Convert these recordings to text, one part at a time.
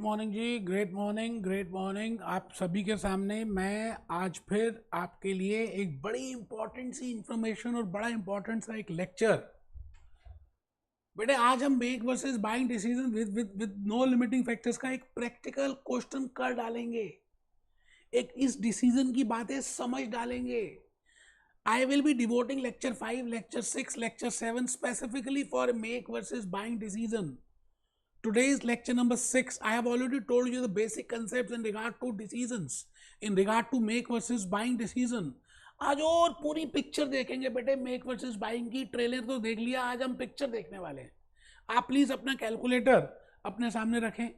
Morning जी, great morning, great morning. आप सभी के सामने मैं आज फिर आपके लिए एक बड़ी इंपॉर्टेंट सी इंफॉर्मेशन और बड़ा इंपॉर्टेंट सा एक लेक्चर। बेटे आज हम make versus buying decision with no limiting factors का एक प्रैक्टिकल क्वेश्चन कर डालेंगे, एक इस डिसीजन की बातें समझ डालेंगे। I will be devoting lecture 5, lecture 6, lecture 7 specifically for make versus buying decision. Today is lecture number 6. I have already told you the basic concepts in regard to decisions, in regard to make versus buying decision. आज और पूरी picture देखेंगे बेटे, make versus buying की। Trailer तो देख लिया, आज हम पिक्चर देखने वाले हैं। आप प्लीज अपना कैलकुलेटर अपने सामने रखें,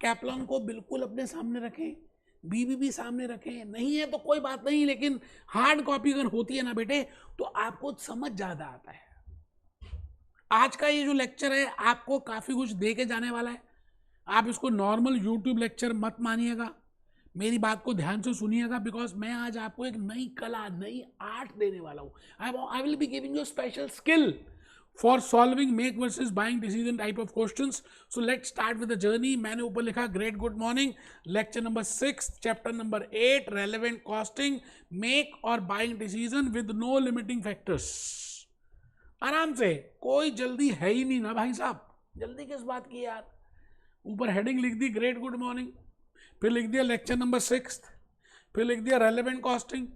कैप्लॉन को बिल्कुल अपने सामने रखें, बीबीबी सामने रखें। नहीं है तो कोई बात नहीं, लेकिन हार्ड कॉपी अगर होती है ना बेटे तो आपको समझ ज्यादा आता है। आज का ये जो लेक्चर है आपको काफी कुछ दे के जाने वाला है। आप इसको नॉर्मल यूट्यूब लेक्चर मत मानिएगा, मेरी बात को ध्यान से सुनिएगा, बिकॉज मैं आज आपको एक नई कला, नई आर्ट देने वाला हूँ। I will be giving you special skill for solving make versus buying decision type of questions. So let's start with the journey. मैंने ऊपर लिखा great good morning, lecture number 6, chapter number 8, relevant costing, make और buying decision with no limiting factors. आराम से, कोई जल्दी है ही नहीं ना भाई साहब, जल्दी किस बात की यार। ऊपर हेडिंग लिख दी ग्रेट गुड मॉर्निंग, फिर लिख दिया लेक्चर नंबर 6, फिर लिख दिया रेलेवेंट कॉस्टिंग,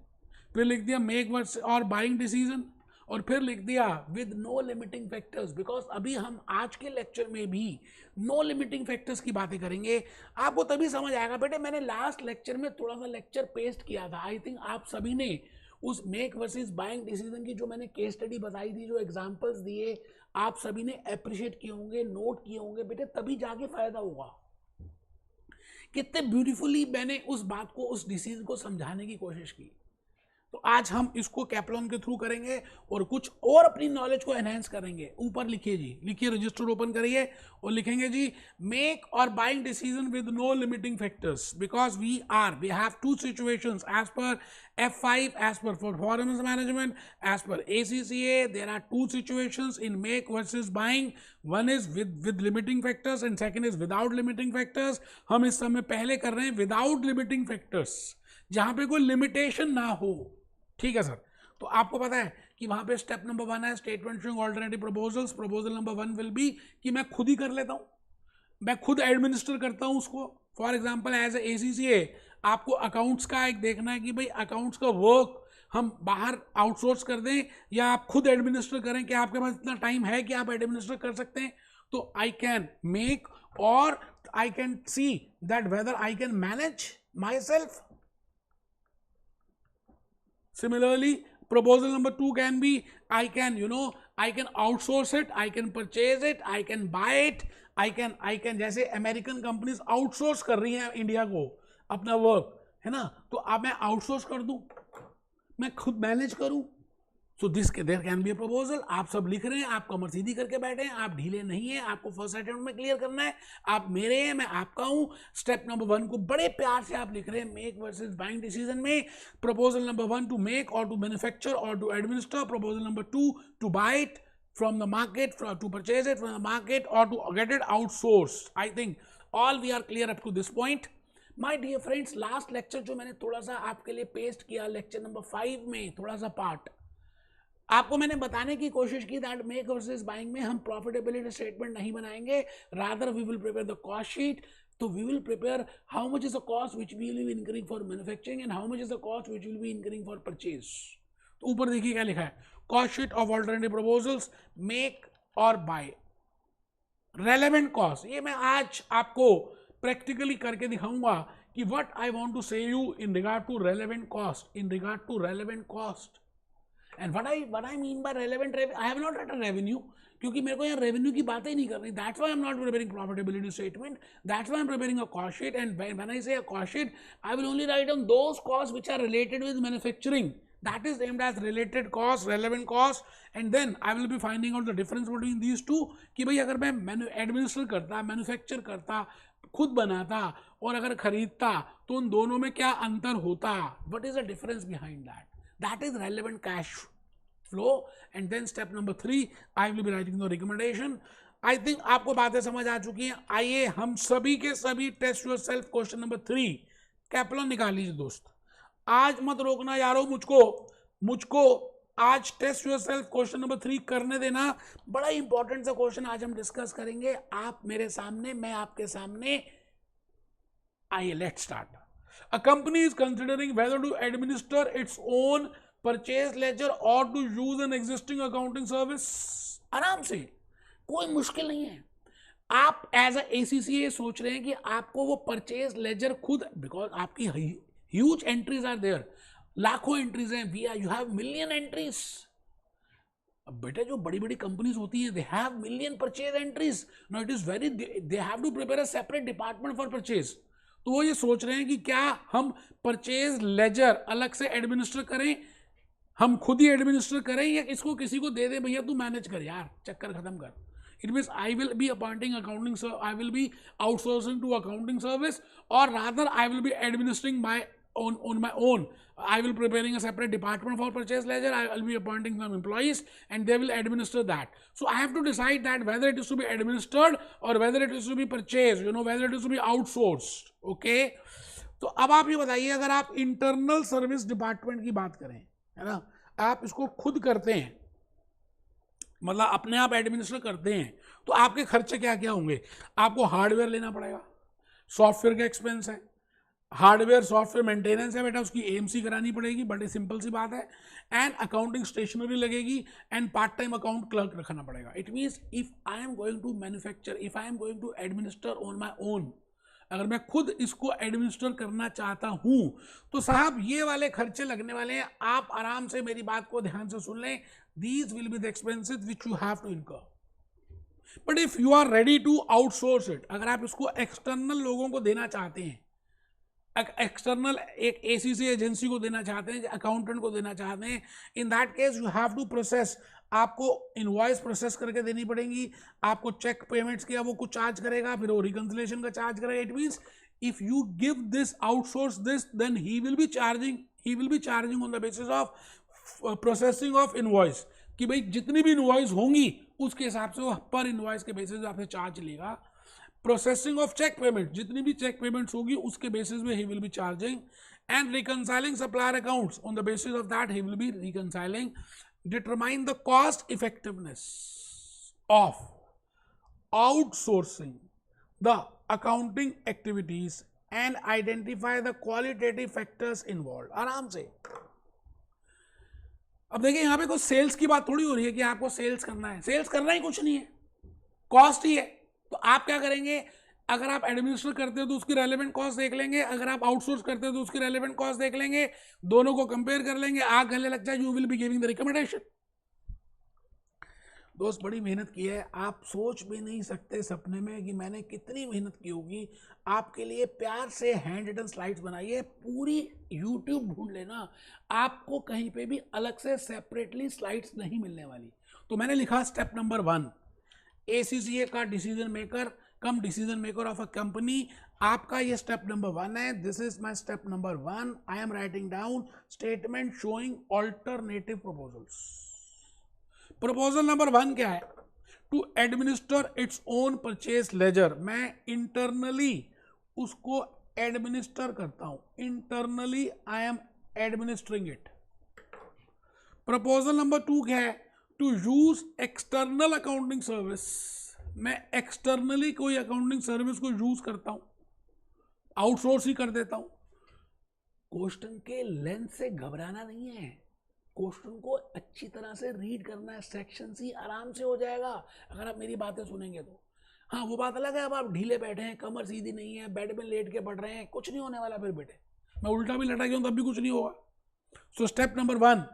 फिर लिख दिया मेक वर्स और बाइंग डिसीजन, और फिर लिख दिया with no limiting factors. Because अभी हम आज के लेक्चर में भी नो लिमिटिंग फैक्टर्स की बातें करेंगे। आपको तभी समझ आएगा बेटे, मैंने लास्ट लेक्चर में थोड़ा सा लेक्चर पेस्ट किया था। आई थिंक आप सभी ने उस मेक वर्सेस बाइंग डिसीजन की जो मैंने केस स्टडी बताई थी, जो एग्जांपल्स दिए, आप सभी ने अप्रिशिएट किए होंगे, नोट किए होंगे बेटे, तभी जाके फायदा होगा। कितने ब्यूटीफुली मैंने उस बात को, उस डिसीजन को समझाने की कोशिश की। तो आज हम इसको कैप्लॉन के थ्रू करेंगे और कुछ और अपनी नॉलेज को एनहेंस करेंगे। ऊपर लिखिए जी, लिखिए, रजिस्टर ओपन करिए और लिखेंगे जी मेक और buying decision with no limiting factors, because we have two situations as per F5, as per performance management, as per ACCA, there are two situations in make versus buying. One is with limiting factors and second is without limiting factors. हम इस समय पहले कर रहे हैं without limiting factors, जहां पे कोई लिमिटेशन ना हो। ठीक है सर, तो आपको पता है कि वहां पे स्टेप नंबर 1 है statement showing alternative proposals. Proposal number 1 will be कि मैं खुद ही कर लेता हूं, मैं खुद एडमिनिस्टर करता हूं उसको। फॉर एग्जाम्पल एज ACCA आपको अकाउंट्स का एक देखना है कि भाई अकाउंट्स का वर्क हम बाहर आउटसोर्स कर दें या आप खुद एडमिनिस्टर करें, कि आपके पास इतना टाइम है कि आप एडमिनिस्टर कर सकते हैं। तो आई कैन मेक और I can see that whether I can manage my self. Similarly, proposal number 2 can be I can, I can outsource it, I can purchase it, I can buy it, I can जैसे American companies outsource कर रही हैं India को अपना work, है ना, तो अब मैं आउटसोर्स कर दूं, मैं खुद मैनेज करूं। So there can be a proposal. आप सब लिख रहे हैं, आप कमर सीधी करके बैठे हैं, आप ढीले नहीं हैं, आपको फर्स्ट अटेम्प्ट में क्लियर करना है। आप मेरे हैं, मैं आपका हूं। स्टेप नंबर 1 को बड़े प्यार से आप लिख रहे हैं मेक वर्सेस बाइंग डिसीजन में। प्रपोजल नंबर 1 टू मेक और टू मैन्युफैक्चर और to administer. Proposal number 2 to buy it from the market, to purchase it from the market or to get it outsourced. I think all we are clear up to this point. My dear friends, last lecture जो मैंने थोड़ा सा आपके लिए paste किया, lecture number 5 में थोड़ा सा पार्ट आपको मैंने बताने की कोशिश की दैट मेक वर्सेस बाइंग में हम प्रॉफिटेबिलिटी स्टेटमेंट नहीं बनाएंगे, rather we will prepare the cost sheet. तो we will prepare how much is the cost which we will be incurring for manufacturing and how much is the cost which will be incurring for purchase. तो ऊपर देखिए क्या लिखा है, cost sheet of alternative proposals, make or buy, relevant cost. ये मैं आज आपको प्रैक्टिकली करके दिखाऊंगा कि what I want to say you in regard to relevant cost, in regard to relevant cost. And what I mean by relevant revenue, I have not written revenue, क्योंकि मेरे को यहाँ रेवेन्यू की बातें ही नहीं करनी। That's why I'm not preparing profitability statement. That's why I'm preparing a cost sheet. And when I say a cost sheet, I will only write down those costs which are related with manufacturing. That is named as related cost, relevant cost. And then I will be finding out the difference between these two. कि भाई अगर मैं administer करता, manufacture करता, खुद बनाता और अगर खरीदता, तो उन दोनों में क्या अंतर होता? What is the difference behind that? That is relevant cash flow. And then step number 3, I will be writing the recommendation. I think आपको बातें समझ आ चुकी हैं। आइए हम सभी के सभी test yourself question number 3 कैप्लन निकाल लीजिए दोस्त। आज मत रोकना यारो मुझको आज test yourself question number 3 करने देना। बड़ा इंपॉर्टेंट सा क्वेश्चन आज हम डिस्कस करेंगे, आप मेरे सामने, मैं आपके सामने। आइए let's start. A company is considering whether to administer its own purchase ledger or to use an existing accounting service। आराम से, कोई मुश्किल नहीं है। आप एज अ ACCA सोच रहे हैं कि आपको वो परचेज लेजर खुद, बिकॉज आपकी ह्यूज एंट्रीज आर देयर, लाखों एंट्रीज हैं, यू हैव मिलियन एंट्रीज। अब बेटा जो बड़ी बड़ी कंपनीज होती हैं, they have million purchase entries. No it is very, they have to prepare a separate department for purchase. तो वो ये सोच रहे हैं कि क्या हम परचेज लेजर अलग से एडमिनिस्टर करें, हम खुद ही एडमिनिस्टर करें, या इसको किसी को दे दे, भैया तू मैनेज कर यार, चक्कर खत्म कर। It means I will be appointing accounting, I will be outsourcing to accounting service, or rather I will be administering my on my own. I will preparing a separate department for purchase ledger. I will be appointing some employees and they will administer that. So I have to decide that whether it is to be administered or whether it is to be purchased, whether it is to be outsourced. Okay. तो अब आप ये बताइए, अगर आप internal service department की बात करें, है ना, आप इसको खुद करते हैं, मतलब अपने आप एडमिनिस्टर करते हैं, तो आपके खर्चे क्या क्या होंगे? आपको हार्डवेयर लेना पड़ेगा, सॉफ्टवेयर का एक्सपेंस है, हार्डवेयर सॉफ्टवेयर मेंटेनेंस है बेटा, उसकी AMC करानी पड़ेगी, बड़ी सिंपल सी बात है, एंड अकाउंटिंग स्टेशनरी लगेगी, and part time account clerk रखना पड़ेगा। It means if I am going to manufacture, if I am going to administer on my own, अगर मैं खुद इसको एडमिनिस्टर करना चाहता हूं, तो साहब ये वाले खर्चे लगने वाले हैं। आप आराम से मेरी बात को ध्यान से सुन लें। These will be the expenses which you have to incur. But if you are ready to outsource it, अगर आप इसको एक्सटर्नल लोगों को देना चाहते हैं, एक्सटर्नल एक ACCA एजेंसी को देना चाहते हैं, अकाउंटेंट को देना चाहते हैं, in that case you have to process, आपको इनवॉइस प्रोसेस करके देनी पड़ेगी, आपको चेक पेमेंट्स किया वो कुछ चार्ज करेगा, फिर वो रिकंसिलेशन का चार्ज करेगा। It means if you give this, outsource this, then he will be charging on the basis of processing of invoice, कि भाई जितनी भी इनवॉइस होंगी उसके हिसाब से वो पर इनवॉइस के बेसिस आपसे चार्ज लेगा। प्रोसेसिंग ऑफ चेक पेमेंट, जितनी भी चेक पेमेंट्स होगी उसके बेसिस में ही will be charging, and reconciling supplier accounts, on the basis of that he will B reconciling. Determine the cost effectiveness of outsourcing the accounting activities and identify the qualitative factors involve. आराम से। अब देखिए यहां पे कुछ sales की बात थोड़ी हो रही है कि आपको सेल्स करना है, सेल्स करना ही कुछ नहीं है, कॉस्ट ही है। तो आप क्या करेंगे, अगर आप एडमिनिस्टर करते हो तो उसकी रेलेवेंट कॉस्ट देख लेंगे, अगर आप आउटसोर्स करते हो तो उसकी रेलेवेंट कॉस्ट देख लेंगे, दोनों को कंपेयर कर लेंगे, आग गले लग जाए, you will be giving the recommendation. दोस्त बड़ी मेहनत की है, आप सोच भी नहीं सकते सपने में कि मैंने कितनी मेहनत की होगी आपके लिए। प्यार से हैंड रिटन स्लाइड्स बनाइए, पूरी यूट्यूब ढूंढ लेना, आपको कहीं पे भी अलग से सेपरेटली स्लाइड्स नहीं मिलने वाली। तो मैंने लिखा स्टेप नंबर 1, ACCA का decision maker cum decision maker of a company, आपका ये स्टेप नंबर 1 है। This is my step number 1। I am writing down statement showing alternative proposals. Proposal number 1 क्या है? To administer its own purchase ledger. मैं internally उसको administer करता हूं, internally I am administering it. Proposal number 2 क्या है? To use external accounting service. मैं externally कोई अकाउंटिंग सर्विस को यूज करता हूं, आउटसोर्स ही कर देता हूं। क्वेश्चन के लेंथ से घबराना नहीं है, क्वेश्चन को अच्छी तरह से रीड करना है, सेक्शन सी आराम से हो जाएगा अगर आप मेरी बातें सुनेंगे तो। हाँ वो बात अलग है, अब आप ढीले बैठे हैं, कमर सीधी नहीं है, बेड में लेट के पढ़ रहे हैं, कुछ नहीं होने वाला फिर बेटे। मैं उल्टा भी लटा गया हूं तब भी कुछ नहीं होगा। सो स्टेप नंबर 1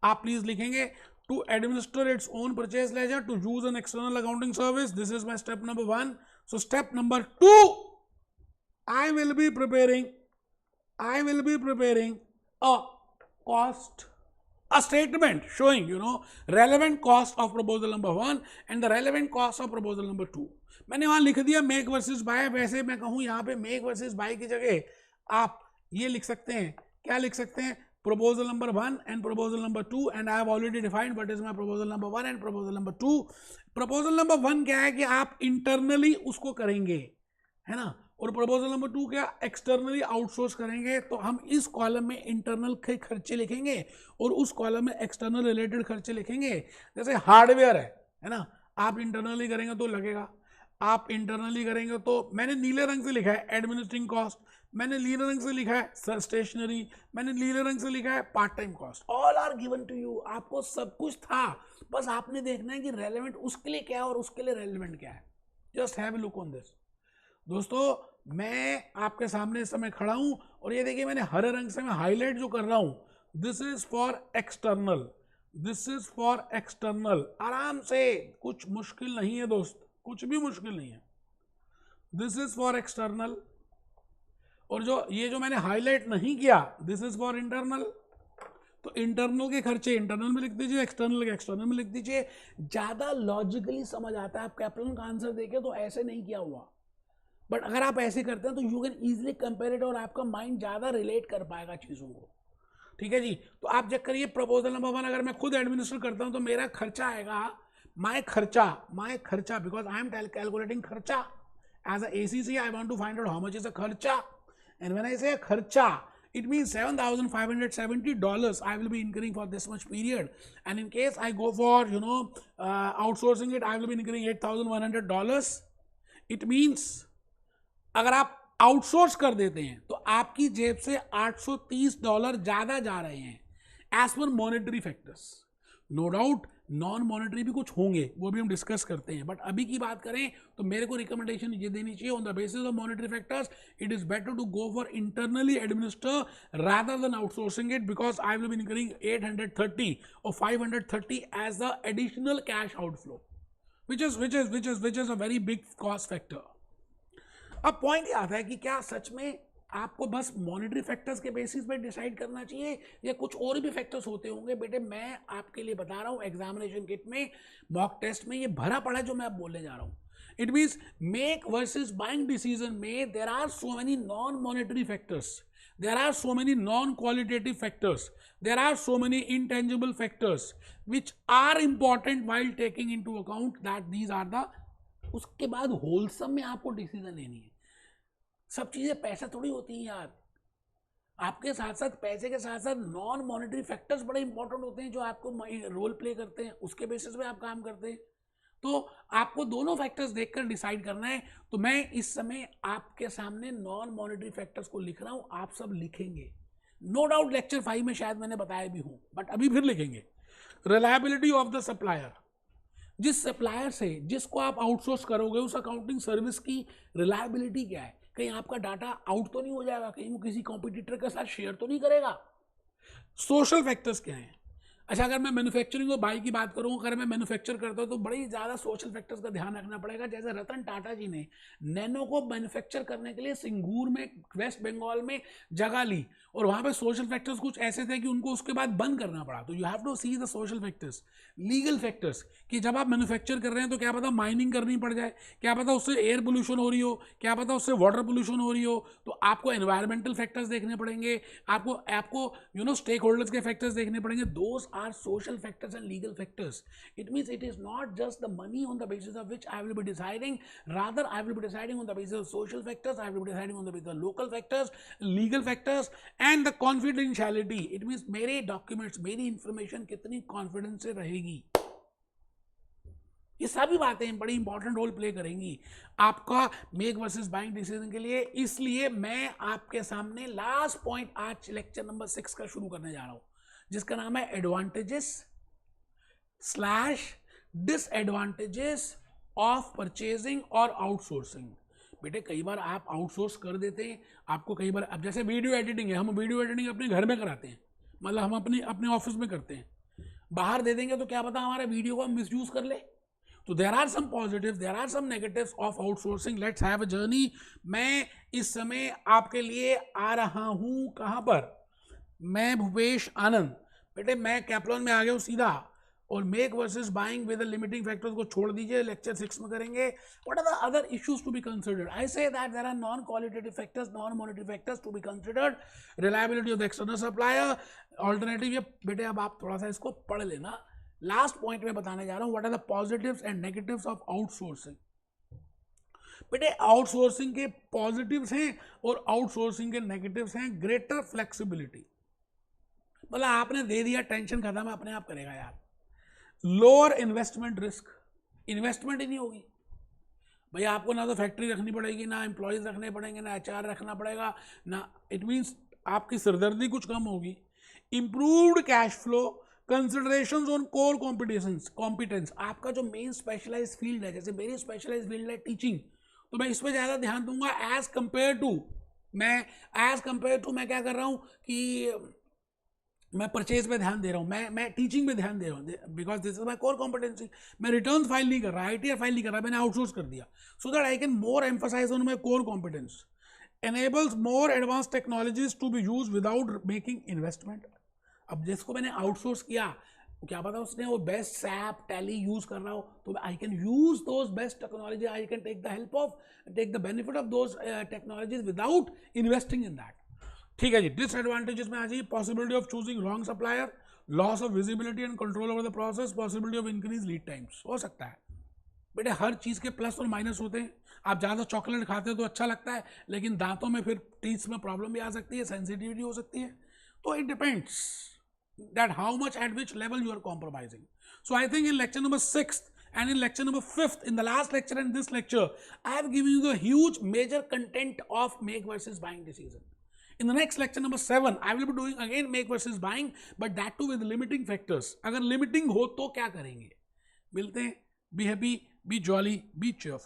आप प्लीज लिखेंगे, to administer its own purchase ledger, to use an external accounting service. This is my step number 1. So step number 2, I will be preparing a cost, a statement showing relevant cost of proposal number 1 and the relevant cost of proposal number 2. मैंने वहां लिख दिया make versus bye. वैसे मैं कहूं यहाँ पे make versus bye की जगह आप ये लिख सकते हैं, क्या लिख सकते हैं? proposal number 1 and proposal number 2, and I have already defined what is my proposal number 1 and proposal number 2. proposal number 1 क्या है कि आप internally उसको करेंगे, है ना, और proposal number 2 क्या, externally outsource करेंगे. तो हम इस कॉलम में internal के खर्चे लिखेंगे और उस कॉलम में external related खर्चे लिखेंगे. जैसे हार्डवेयर है ना, आप इंटरनली करेंगे तो लगेगा, आप इंटरनली करेंगे तो मैंने नीले रंग से लिखा है एडमिनिस्ट्रेटिंग कॉस्ट, मैंने नीले रंग से लिखा है स्टेशनरी, मैंने नीले रंग से लिखा है part time cost. All are given to you. आपको सब कुछ था, बस आपने देखना है कि रेलेवेंट उसके लिए क्या है और उसके लिए रेलेवेंट क्या है. Just have a look on this. दोस्तों मैं आपके सामने इस समय खड़ा हूं और ये देखिए मैंने हरे रंग से मैं हाईलाइट जो कर रहा हूं, this is for external, this is for external. आराम से, कुछ मुश्किल नहीं है दोस्त, कुछ भी मुश्किल नहीं है. This is for external. और ये जो मैंने हाईलाइट नहीं किया, दिस इज फॉर इंटरनल. तो इंटरनल के खर्चे इंटरनल में लिख दीजिए, एक्सटर्नल के एक्सटर्नल में लिख दीजिए. ज्यादा लॉजिकली समझ आता है. आप कैप्लन का आंसर देखे तो ऐसे नहीं किया हुआ, बट अगर आप ऐसे करते हैं तो you can easily compare it और आपका माइंड ज्यादा रिलेट कर पाएगा चीजों को. ठीक है जी. तो आप चेक करिए प्रपोजल नंबर 1 अगर मैं खुद एडमिनिस्टर करता हूं तो मेरा खर्चा आएगा, माय खर्चा बिकॉज आई एम कैलकुलेटिंग खर्चा as a ACC. I want to find out how much is a खर्चा, एंड व्हेन आई से खर्चा it means $7,570 I will be incurring for this much period, and in case I go for outsourcing it, I will be incurring $8,100. it means अगर आप outsource कर देते हैं तो आपकी जेब से $830 ज्यादा जा रहे हैं as per monetary factors. No doubt non monetary भी कुछ होंगे, वो भी हम डिस्कस करते हैं, बट अभी की बात करें तो मेरे को रिकमेंडेशन ये देनी चाहिए on the basis of monetary factors. It is better to go for internally administer rather than outsourcing it, because I will be incurring 830 और 530 as the additional cash outflow, which is a very big cost factor. अब point ये आता है कि क्या सच में आपको बस मॉनेटरी फैक्टर्स के बेसिस पे डिसाइड करना चाहिए या कुछ और भी फैक्टर्स होते होंगे. बेटे मैं आपके लिए बता रहा हूं, एग्जामिनेशन किट में मॉक टेस्ट में ये भरा पड़ा है जो मैं अब बोलने जा रहा हूं. It means make versus buying decision में there are so many non monetary factors, there are so many non-qualitative factors, there are so many intangible factors which are important while taking into account that these are the. उसके बाद wholesome में आपको decision लेनी है. सब चीजें पैसा थोड़ी होती हैं यार. आपके साथ साथ पैसे के साथ साथ नॉन मॉनेटरी फैक्टर्स बड़े इंपॉर्टेंट होते हैं जो आपको रोल प्ले करते हैं, उसके बेसिस पे आप काम करते हैं. तो आपको दोनों फैक्टर्स देखकर डिसाइड करना है. तो मैं इस समय आपके सामने नॉन मॉनेटरी फैक्टर्स को लिख रहा हूं, आप सब लिखेंगे. नो डाउट लेक्चर 5 में शायद मैंने बताया भी हूं, बट अभी फिर लिखेंगे. रिलायबिलिटी ऑफ द सप्लायर, जिस सप्लायर से जिसको आप आउटसोर्स करोगे उस अकाउंटिंग सर्विस की रिलायबिलिटी क्या है. कहीं आपका डाटा आउट तो नहीं हो जाएगा, कहीं वो किसी कॉम्पिटिटर के साथ शेयर तो नहीं करेगा. सोशल फैक्टर्स क्या हैं. अच्छा अगर मैं मैन्युफैक्चरिंग और बाई की बात करूं, अगर मैं मैन्युफैक्चर करता हूं तो बड़ी ज़्यादा सोशल फैक्टर्स का ध्यान रखना पड़ेगा. जैसे रतन टाटा जी ने नैनो को मैन्युफैक्चर करने के लिए सिंगूर में वेस्ट बंगाल में जगह ली और वहाँ पे सोशल फैक्टर्स कुछ ऐसे थे कि उनको उसके बाद बंद करना पड़ा. तो you have to see the social factors. Legal factors कि जब आप मैन्युफैक्चर कर रहे हैं तो क्या पता माइनिंग करनी पड़ जाए, क्या पता उससे एयर पोल्यूशन हो रही हो, क्या पता उससे वाटर पोल्यूशन हो रही हो. तो आपको एनवायरमेंटल फैक्टर्स देखने पड़ेंगे, आपको स्टेक होल्डर्स के फैक्टर्स देखने पड़ेंगे. Those are social factors and legal factors. It means it is not just the money on the basis of which I will be deciding, rather I will be deciding on the basis of social factors, I will be deciding on the basis of local factors, legal factors and the confidentiality. It means मेरे documents, मेरी information कितनी confidence से रहेगी. ये सभी बातें बड़ी important role play करेंगी आपका मेक वर्सेस बाइंग डिसीजन के लिए. इसलिए मैं आपके सामने लास्ट पॉइंट आज लेक्चर नंबर 6 का शुरू करने जा रहा हूं, जिसका नाम है advantages slash disadvantages of purchasing और आउटसोर्सिंग. बेटे कई बार आप आउटसोर्स कर देते हैं, आपको कई बार, अब जैसे वीडियो एडिटिंग है, हम वीडियो एडिटिंग अपने घर में कराते हैं, मतलब हम अपने ऑफिस में करते हैं. बाहर दे देंगे तो क्या पता हमारे वीडियो को हम मिसयूज कर ले. तो there are some positives, there are some negatives of outsourcing. Let's have a journey. मैं इस समय आपके लिए आ रहा हूं कहां पर, मैं भूपेश आनंद. बेटे मैं कैप्लॉन में आ गया हूँ सीधा. और make versus buying with limiting factors को छोड़ दीजिए, लेक्चर 6 में करेंगे. What are the other issues to be considered? I say that there are non qualitative factors, non monetary factors to be considered. Reliability of the external supplier, alternative. ये बेटे अब आप थोड़ा सा इसको पढ़ लेना. लास्ट पॉइंट में बताने जा रहा हूं, what are the positives and negatives of outsourcing. बेटे आउटसोर्सिंग के पॉजिटिव्स हैं और आउटसोर्सिंग के नेगेटिव्स हैं. ग्रेटर फ्लेक्सिबिलिटी, मतलब आपने दे दिया, टेंशन खत्म है, अपने आप करेगा यार. लोअर इन्वेस्टमेंट रिस्क, इन्वेस्टमेंट ही नहीं होगी भैया. आपको ना तो फैक्ट्री रखनी पड़ेगी, ना एम्प्लॉयज रखने पड़ेंगे, ना HR रखना पड़ेगा, ना. इट मीन्स आपकी सिरदर्दी कुछ कम होगी. Improved cash flow, considerations on core competence. आपका जो मेन स्पेशलाइज फील्ड है, जैसे मेरी स्पेशलाइज फील्ड है टीचिंग, तो मैं इस पर ज़्यादा ध्यान दूंगा एज कंपेयर टू मैं क्या कर रहा हूँ कि मैं परचेज पे ध्यान दे रहा हूँ, मैं टीचिंग पे ध्यान दे रहा हूँ, because this is my core competency. मैं रिटर्न फाइल नहीं कर रहा, ITR फाइल नहीं कर रहा, मैंने आउटसोर्स कर दिया, so that I can more emphasize on my core competence. enables more advanced technologies to be used without making investment. अब जिसको मैंने आउटसोर्स किया, क्या पता उसने वो बेस्ट सैप टैली यूज कर रहा हो, तो I can use those best technology, I can take the benefit of those technologies without investing in that. ठीक है जी. डिसएडवांटेजेस में आ जाइए. Possibility of choosing wrong supplier, loss of visibility and control over the process, possibility of increase lead times. हो सकता है बेटे, हर चीज़ के प्लस और माइनस होते हैं. आप ज़्यादा चॉकलेट खाते हो तो अच्छा लगता है, लेकिन दांतों में फिर टीथ में प्रॉब्लम भी आ सकती है, सेंसिटिविटी हो सकती है. तो it depends that how much at which level you are compromising. So I think in lecture number 6th and in lecture number 5th, in the last lecture and this lecture, I have given you the huge major content of make versus buying decision. In the next lecture number 7, I will be doing again make versus buying, but that too with limiting factors. अगर limiting हो तो क्या करेंगे? मिलते हैं. Be happy, be jolly, be cheerful.